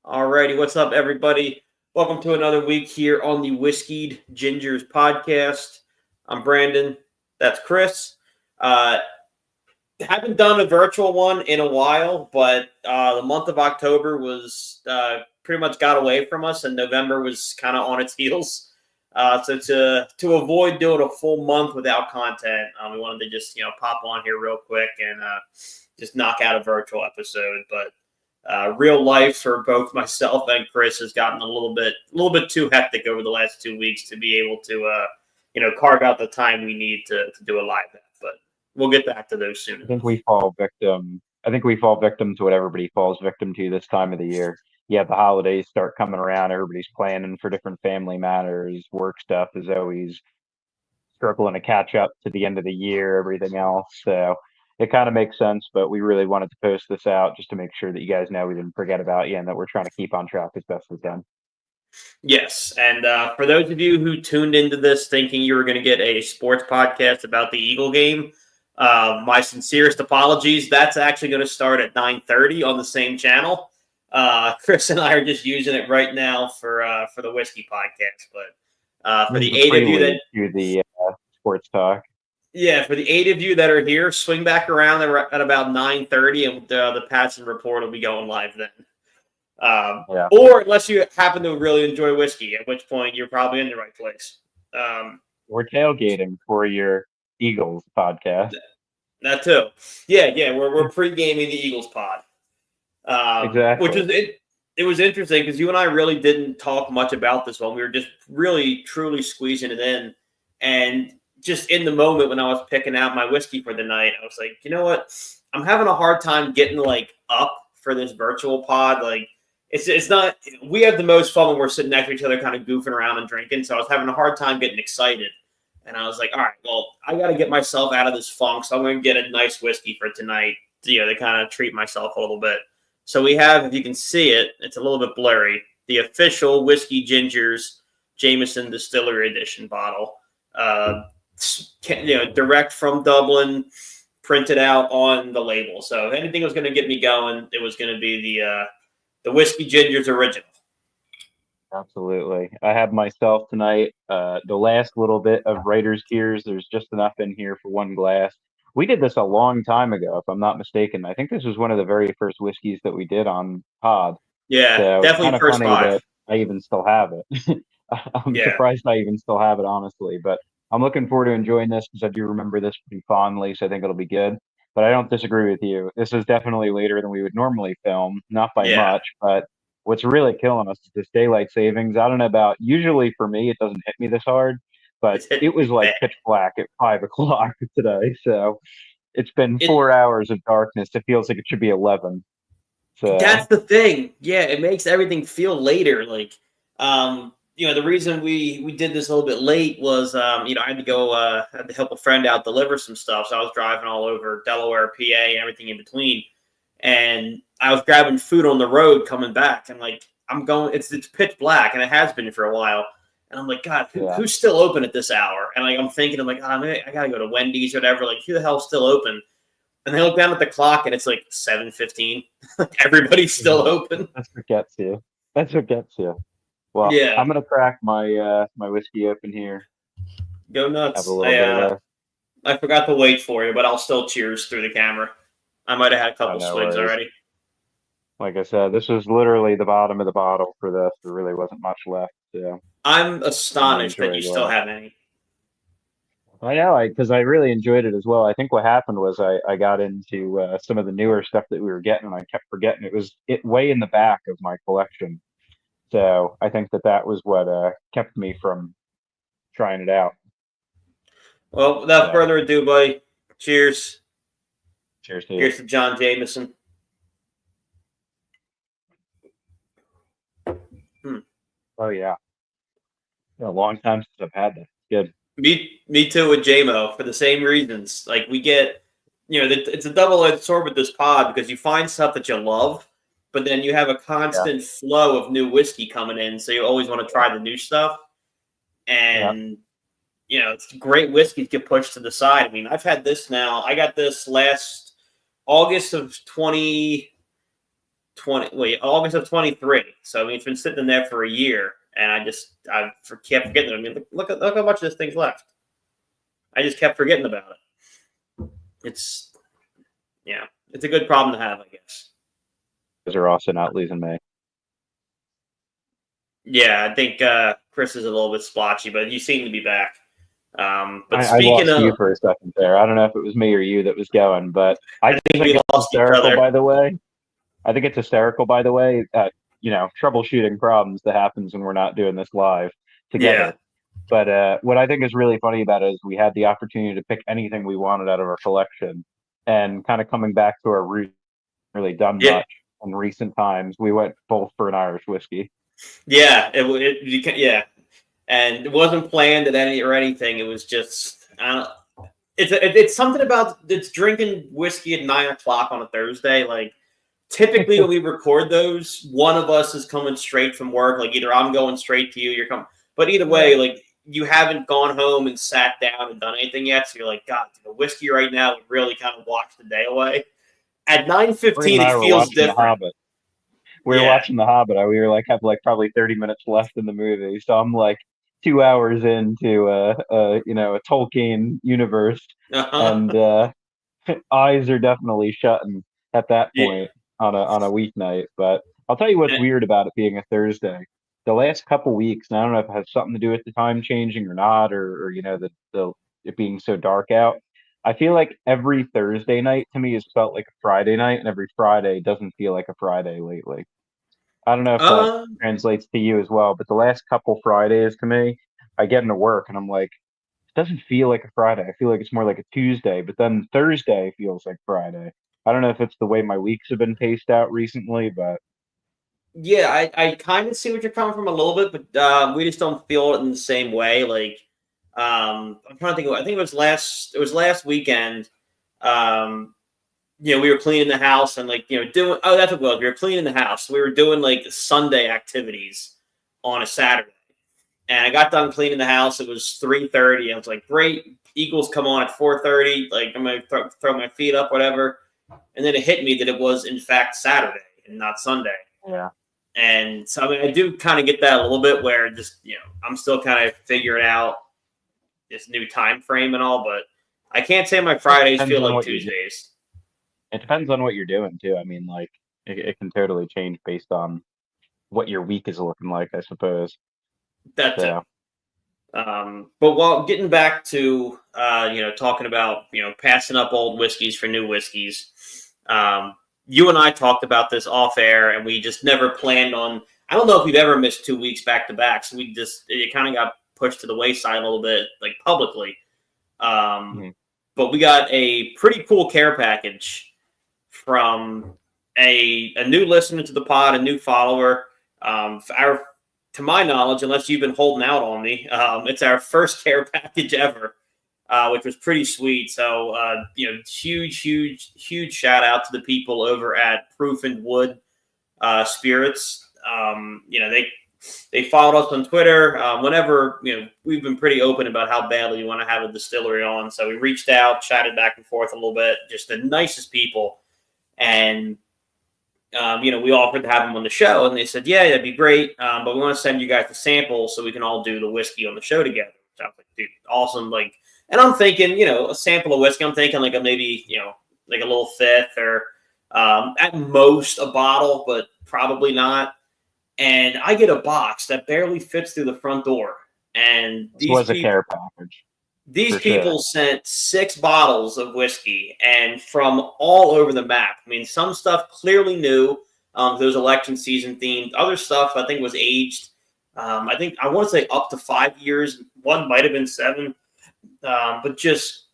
Alrighty, what's up, everybody? Welcome to another week here on the Whiskeyed Gingers podcast. I'm Brandon. That's Chris. Uh, haven't done a virtual one in a while, but the month of October was pretty much got away from us, and November was kind of on its heels. So to avoid doing a full month without content, we wanted to just pop on here real quick and just knock out a virtual episode, but. Real life for both myself and Chris has gotten a little bit too hectic over the last 2 weeks to be able to, carve out the time we need to do a live app. But we'll get back to those soon I think enough. we fall victim. I think we fall victim to what everybody falls victim to this time of the year. Yeah, the holidays start coming around. Everybody's planning for different family matters. Work stuff is always struggling to catch up to the end of the year, everything else. So it kind of makes sense, but we really wanted to post this out just to make sure that you guys know we didn't forget about you and that we're trying to keep on track as best we can. Yes, and for those of you who tuned into this thinking you were going to get a sports podcast about the Eagle game, my sincerest apologies. That's actually going to start at 9:30 on the same channel. Chris and I are just using it right now for the whiskey podcast. But for This is the the eight of you prelude that to the sports talk. yeah, for the eight of you that are here, swing back around at about 9:30, and the Patson report will be going live then. Yeah, Or unless you happen to really enjoy whiskey, at which point you're probably in the right place. Um, we're tailgating for your Eagles podcast. that too. Yeah, we're pre-gaming the Eagles pod, which Exactly. is it. It was interesting because you and I really didn't talk much about this one. We were just really, truly squeezing it in, and just in the moment when I was picking out my whiskey for the night, I was like, you know what? I'm having a hard time getting like up for this virtual pod. Like, it's not. We have the most fun when we're sitting next to each other, kind of goofing around and drinking. So I was having a hard time getting excited, and I was like, all right, well, I got to get myself out of this funk. So I'm going to get a nice whiskey for tonight, to kind of treat myself a little bit. So we have, if you can see it, it's a little bit blurry, the official Whiskey Gingers Jameson Distillery Edition bottle. Direct from Dublin, printed out on the label. So if anything was going to get me going, it was going to be the Whiskey Gingers original. Absolutely. I have myself tonight, the last little bit of writer's tears. There's just enough in here for one glass. We did this a long time ago, if I'm not mistaken. I think this was one of the very first whiskeys that we did on Pod. Yeah, So it's kind definitely of first funny five. that I even still have it. I'm Yeah. surprised I even still have it, honestly. But I'm looking forward to enjoying this because I do remember this pretty fondly, so I think it'll be good. But I don't disagree with you. This is definitely later than we would normally film, not by Yeah. much, but what's really killing us is this daylight savings. I don't know about, usually for me, it doesn't hit me this hard, but It's hitting it was me like bad. pitch black at 5 o'clock today. So it's been It 4 hours of darkness. It feels like it should be 11. That's So, the thing. Yeah, it makes everything feel later. Like, the reason we did this a little bit late was, I had to go, had to help a friend out deliver some stuff. So I was driving all over Delaware, PA, and everything in between. And I was grabbing food on the road coming back, and like I'm going, it's pitch black, and it has been for a while. And I'm like, God, yeah. who's still open at this hour? And like I'm thinking, I'm like, oh, maybe I gotta go to Wendy's or whatever. Like, who the hell's still open? And they look down at the clock, and it's like 7:15. Everybody's still open. That's what gets you. That's what gets you. Well, Yeah, I'm gonna crack my whiskey open here. go Have a nuts. little I bit of uh, this. I forgot to wait for you, but I'll still cheers through the camera. I might have had a Oh, couple no swigs worries. already. Like I said, this was literally the bottom of the bottle for this. There really wasn't much left. So I'm I'm gonna astonished that enjoy you still that. have any. I know, because I really enjoyed it as well. I think what happened was I got into some of the newer stuff that we were getting, and I kept forgetting it was way in the back of my collection. So I think that was what kept me from trying it out. Well, without So further ado, buddy, cheers. cheers to you. Here's to John Jameson. Hmm. Oh yeah, been a long time since I've had that. Good. Me too with JMO for the same reasons. Like we get, it's a double-edged sword with this pod because you find stuff that you love, but then you have a Yeah. constant flow of new whiskey coming in, so you always want to try the new stuff. Yeah. And it's great whiskeys get pushed to the side. I mean, I've had this now. I got this last August of 20. August of 23. So I mean, it's been sitting in there for a year, and kept forgetting. I mean, look how much this thing's left. I just kept forgetting about it. It's yeah, it's a good problem to have, I guess. Those are also not losing me. Yeah, I think Chris is a little bit splotchy, but you seem to be back. But I speaking lost you of, for a second there. I don't know if it was me or you that was going, but I I just think think we it's lost each hysterical, other. by the way. I think it's hysterical, by the way, troubleshooting problems that happens when we're not doing this live Yeah. together. But what I think is really funny about it is we had the opportunity to pick anything we wanted out of our collection, and kind of coming back to our roots, really done Yeah. much in recent times. We went both for an Irish whiskey. Yeah. Yeah. And it wasn't planned at anything. It was just, I don't. It's something about it's drinking whiskey at 9 o'clock on a Thursday. Like typically when we record those, one of us is coming straight from work. Like either I'm going straight to you, you're coming. But either way, like you haven't gone home and sat down and done anything yet. So you're like, God, the whiskey right now would really kind of wash the day away. At Bree 9:15, and I it were feels watching The different. Hobbit. We were Yeah. watching The Hobbit. We were like have like probably 30 minutes left in the movie, so I'm like 2 hours into a Tolkien universe, Uh-huh. and eyes are definitely shutting at that Yeah. point on a weeknight. But I'll tell you what's weird about it being a Thursday. The last couple weeks, and I don't know if it has something to do with the time changing or not, or the it being so dark out. I feel like every Thursday night to me has felt like a Friday night, and every Friday doesn't feel like a Friday lately. I don't know if that Um, translates to you as well, but the last couple Fridays to me, I get into work and I'm like, it doesn't feel like a Friday. I feel like it's more like a Tuesday, but then Thursday feels like Friday. I don't know if it's the way my weeks have been paced out recently, but yeah, I kind of see what you're coming from a little bit, but we just don't feel it in the same way. Like, I'm trying to think. I think it was last weekend. Um, we were cleaning the house and like doing. Oh, that's what it was. We were cleaning the house. We were doing like Sunday activities on a Saturday, and I got done cleaning the house. It was 3:30. I was like, great. Eagles come on at 4:30. Like I'm gonna throw my feet up, whatever. And then it hit me that it was in fact Saturday and not Sunday. yeah. And so I mean, I do kind of get that a little bit where just I'm still kind of figuring out this new time frame and all, but I can't say my It Fridays depends feel on like what you're Tuesdays. it depends on what you're doing too. I mean, like it can totally change based on what your week is looking like, I suppose. That's it. So But while getting back to talking about passing up old whiskeys for new whiskeys, you and I talked about this off air, and we just never planned on. I don't know if we've ever missed 2 weeks back to back, so it kind of got pushed to the wayside a little bit, like publicly. Um, mhm. but we got a pretty cool care package from a new listener to the pod, a new follower. To my knowledge, unless you've been holding out on me, it's our first care package ever, which was pretty sweet. So, huge shout out to the people over at Proof and Wood Spirits. They followed us on Twitter. Whenever we've been pretty open about how badly we want to have a distillery on, so we reached out, chatted back and forth a little bit. Just the nicest people, and we offered to have them on the show, and they said, "Yeah, that'd be great, but we want to send you guys the sample so we can all do the whiskey on the show together." So I was like, "Dude, awesome!" Like, and I'm thinking, a sample of whiskey. I'm thinking like maybe like a little fifth or at most a bottle, but probably not. And I get a box that barely fits through the front door, and This was a care package these for sure. people sent 6 bottles of whiskey and from all over the map. I mean, some stuff clearly new. Those election season themed. Other stuff I think was aged. I think I want to say up to 5 years. One might have been 7. But just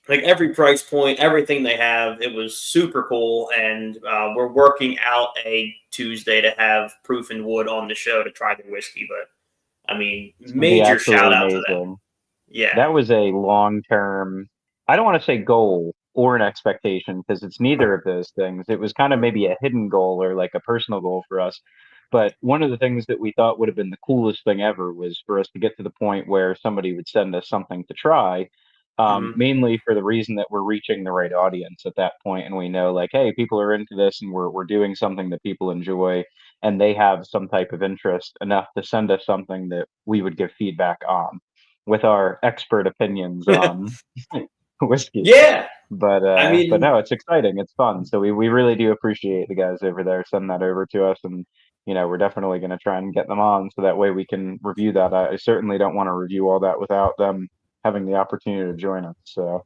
like every price point, everything they have, it was super cool. And we're working out a Tuesday to have Proof and Wood on the show to try their whiskey. But I mean, It's gonna be major shout absolutely out to them. amazing. Yeah. That was a long term, I don't want to say goal or an expectation because it's neither of those things. It was kind of maybe a hidden goal or like a personal goal for us. But one of the things that we thought would have been the coolest thing ever was for us to get to the point where somebody would send us something to try. Mhm. mainly for the reason that we're reaching the right audience at that point, and we know like, hey, people are into this, and we're doing something that people enjoy, and they have some type of interest enough to send us something that we would give feedback on with our expert opinions on whiskey. Yeah, I But mean, no, it's exciting. It's fun. So we really do appreciate the guys over there sending that over to us, and we're definitely going to try and get them on so that way we can review that. I certainly don't want to review all that without them having the opportunity to join us. So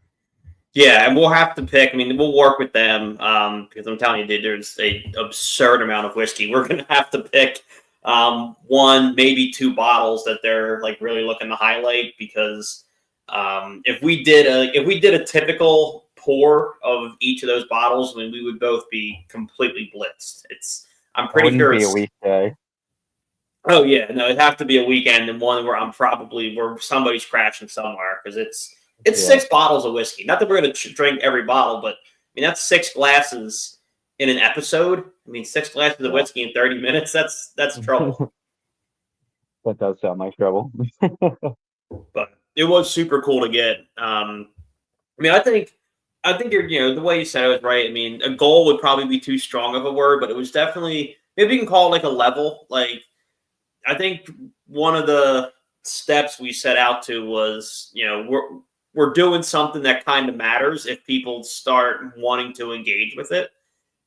yeah, and we'll have to pick. I mean, we'll work with them because I'm telling you, dude, there's a absurd amount of whiskey. We're gonna have to pick one, maybe two bottles that they're like really looking to highlight because if we did a typical pour of each of those bottles, I mean, we would both be completely blitzed. I'm it pretty wouldn't sure be a it's. weekday. Oh yeah, no, it'd have to be a weekend and one where somebody's crashing somewhere because it's Yeah, 6 bottles of whiskey. Not that we're gonna drink every bottle, but I mean that's 6 glasses in an episode. I mean 6 glasses of yeah. whiskey in 30 minutes. That's trouble. That does sound like trouble. But it was super cool to get. I mean, I think you're the way you said it was right. I mean, a goal would probably be too strong of a word, but it was definitely maybe you can call it like a level. Like I think one of the steps we set out to was, we're doing something that kind of matters if people start wanting to engage with it,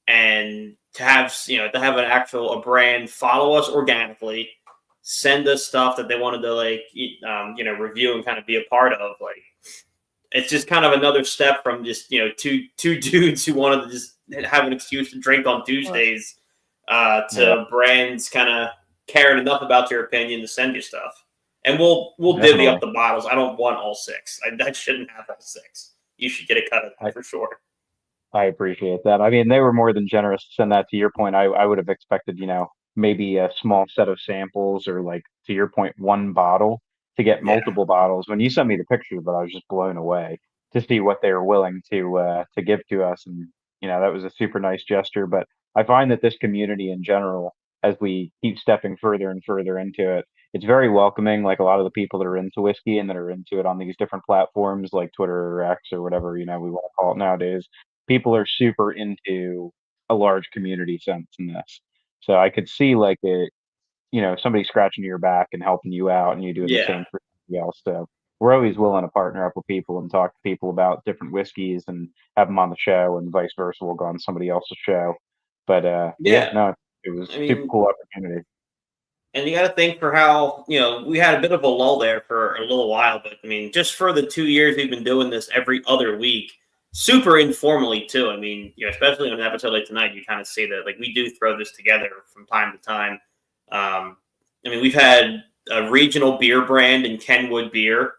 and to have an actual a brand follow us organically, send us stuff that they wanted to like review and kind of be a part of. Like it's just kind of another step from just two dudes who wanted to just have an excuse to drink on Tuesdays Yeah, to brands kind of caring enough about your opinion to send you stuff. And we'll divvy up definitely. the bottles. I don't want all 6. I shouldn't have all 6. You should get a cut of that I, for sure. I appreciate that. I mean, they were more than generous to send that. To your point, I would have expected, maybe a small set of samples or like to your point, one bottle to get Yeah. multiple bottles. When you sent me the picture, but I was just blown away to see what they were willing to give to us. And, that was a super nice gesture. But I find that this community in general, as we keep stepping further and further into it, it's very welcoming. Like a lot of the people that are into whiskey and that are into it on these different platforms like Twitter or X or whatever, we want to call it nowadays, people are super into a large community sense in this. So I could see like somebody scratching your back and helping you out and you doing the Yeah. same for somebody else. So we're always willing to partner up with people and talk to people about different whiskeys and have them on the show and vice versa. We'll go on somebody else's show. But yeah, Yeah. no, it was I a super mean, cool opportunity. and you got to think for how, we had a bit of a lull there for a little while, but I mean, just for the 2 years we've been doing this every other week, super informally too. I mean, especially on an episode like tonight, you kind of see that like we do throw this together from time to time. I mean, we've had a regional beer brand in Kenwood Beer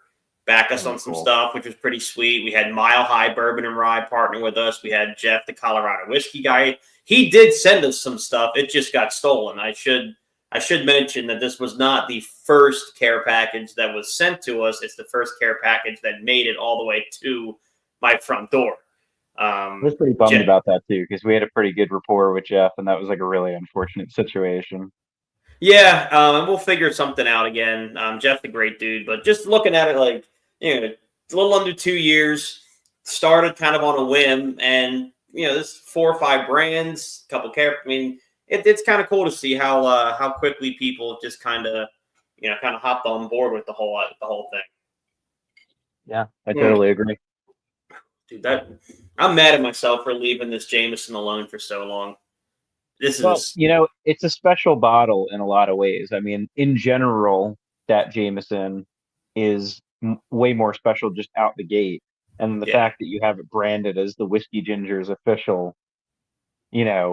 back us Very on some cool. stuff, which was pretty sweet. We had Mile High Bourbon and Rye partner with us. We had Jeff, the Colorado whiskey guy. He did send us some stuff. It just got stolen. I should mention that this was not the first care package that was sent to us. It's the first care package that made it all the way to my front door. I was pretty bummed Jeff, about that too, because we had a pretty good rapport with Jeff, and that was like a really unfortunate situation. yeah, and we'll figure something out again. Jeff's a great dude, but just looking at it like, it's a little under 2 years, started kind of on a whim, and this 4 or 5 brands, couple care. I mean, it's kind of cool to see how quickly people just kind of hopped on board with the whole thing. Yeah, I Mm, totally agree. dude, that I'm mad at myself for leaving this Jameson alone for so long. This Well, is it's a special bottle in a lot of ways. I mean, in general, that Jameson is way more special just out the gate. And the yeah. fact that you have it branded as the Whiskey Ginger's official,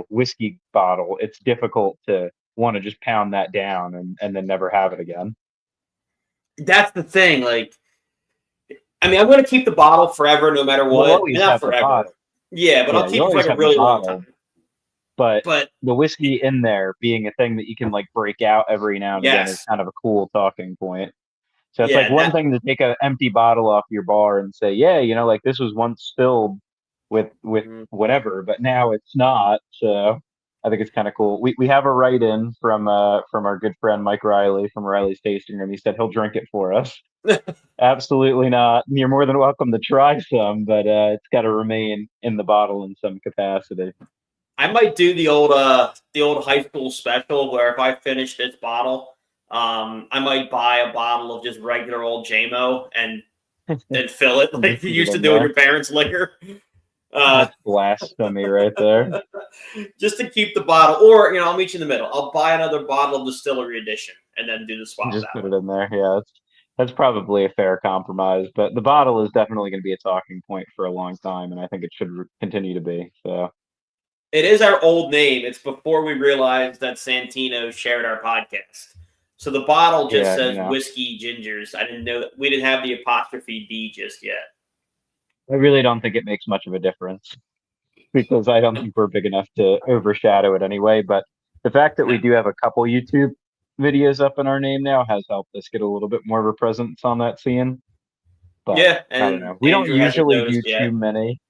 whiskey bottle, it's difficult to want to just pound that down and then never have it again. That's the thing. Like, I mean, I'm going to keep the bottle forever, no matter You'll what. always Not have the forever. bottle. Yeah, but Yeah, I'll you keep it for always like a have the really long bottle, time. but But the whiskey in there being a thing that you can like break out every now and again is yes, kind of a cool talking point. So it's like yeah, one thing to take an empty bottle off your bar and say, yeah, like this was once filled with mhm. whatever, but now it's not. So I think it's kind of cool. We have a write in from our good friend Mike Riley from Riley's Tasting Room. He said he'll drink it for us. Absolutely not. You're more than welcome to try some, but it's got to remain in the bottle in some capacity. I might do the old high school special where if I finish this bottle, I might buy a bottle of just regular old JMO and fill it like Just you put it used to in do with there. your parents' liquor. Uh, That's blasphemy right there. just to keep the bottle, or I'll meet you in the middle. I'll buy another bottle of Distillery Edition and then do the swap Just that put way. it in there. Yeah, that's probably a fair compromise. But the bottle is definitely going to be a talking point for a long time, and I think it should continue to be. So It is our old name. It's before we realized that Santino shared our podcast. So the bottle just yeah, says whiskey gingers. I didn't know that we didn't have the apostrophe D just yet. I really don't think it makes much of a difference because I don't think we're big enough to overshadow it anyway. But the fact that No. we do have a couple YouTube videos up in our name now has helped us get a little bit more of a presence on that scene. But Yeah, I don't and know. We don't Andrew hasn't usually do noticed yet. too many.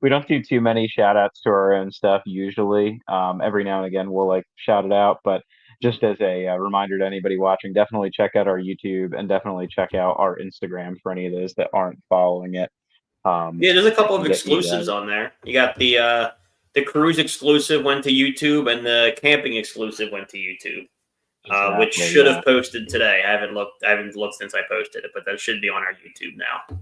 We don't do too many shout outs to our own stuff usually. Every now and again we'll like shout it out, but just as a reminder to anybody watching, definitely check out our YouTube and definitely check out our Instagram for any of those that aren't following it. Yeah, there's a I couple of can get you exclusives on there. You got the cruise exclusive went to YouTube, and the camping exclusive went to YouTube. Which exactly, should yeah. have posted today. I haven't looked since I posted it, but that should be on our YouTube now.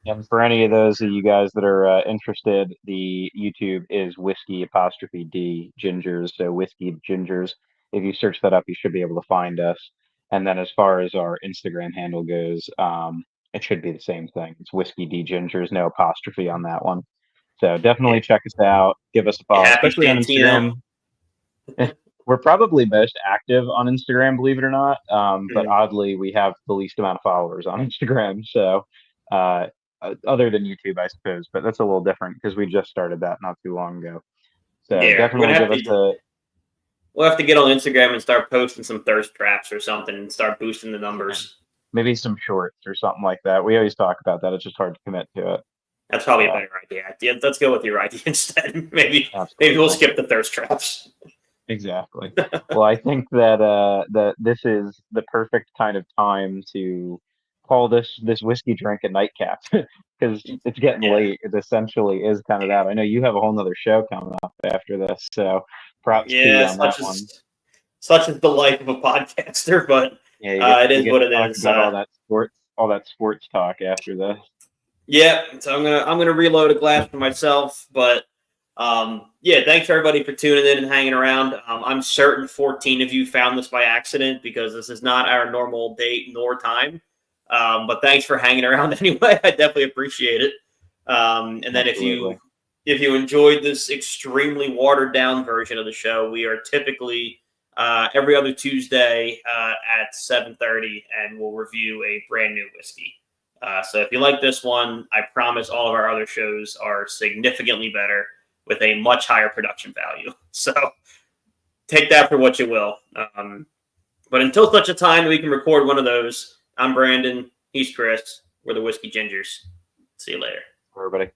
And for any of those of you guys that are interested, the YouTube is whiskey apostrophe D gingers. So whiskey gingers. If you search that up, you should be able to find us. And then as far as our Instagram handle goes, it should be the same thing. It's whiskey D gingers, no apostrophe on that one. So Yeah, definitely check us out. Give us a you follow, happy, especially on Santino? Instagram. We're probably most active on Instagram, believe it or not. But Mm. oddly, we have the least amount of followers on Instagram. So, uh, other than YouTube, I suppose, but that's a little different because we just started that not too long ago. So Yeah, definitely give us a we'll have to get on Instagram and start posting some thirst traps or something and start boosting the numbers. maybe some shorts or something like that. We always talk about that. It's just hard to commit to it. That's probably a So, better idea. Yeah, let's go with your idea instead. Maybe we'll absolutely. skip the thirst traps. Exactly. Well, I think that this is the perfect kind of time to call this whiskey drink a nightcap because it's getting Yeah, late. It essentially is kind of that. I know you have a whole nother show coming up after this, so props to you yeah. on that one. Such is the life of a podcaster, but Yeah, it you is get what to it talk is. about all that sports talk after this. Yeah, so I'm gonna reload a glass for myself, but yeah, thanks everybody for tuning in and hanging around. I'm certain 14 of you found this by accident because this is not our normal date nor time. But thanks for hanging around anyway. I definitely appreciate it. And then Absolutely. if you enjoyed this extremely watered down version of the show, we are typically every other Tuesday at 7:30, and we'll review a brand new whiskey. So if you like this one, I promise all of our other shows are significantly better with a much higher production value. So take that for what you will. But until such a time that we can record one of those, I'm Brandon. He's Chris. We're the Whiskey Gingers. See you later. Everybody.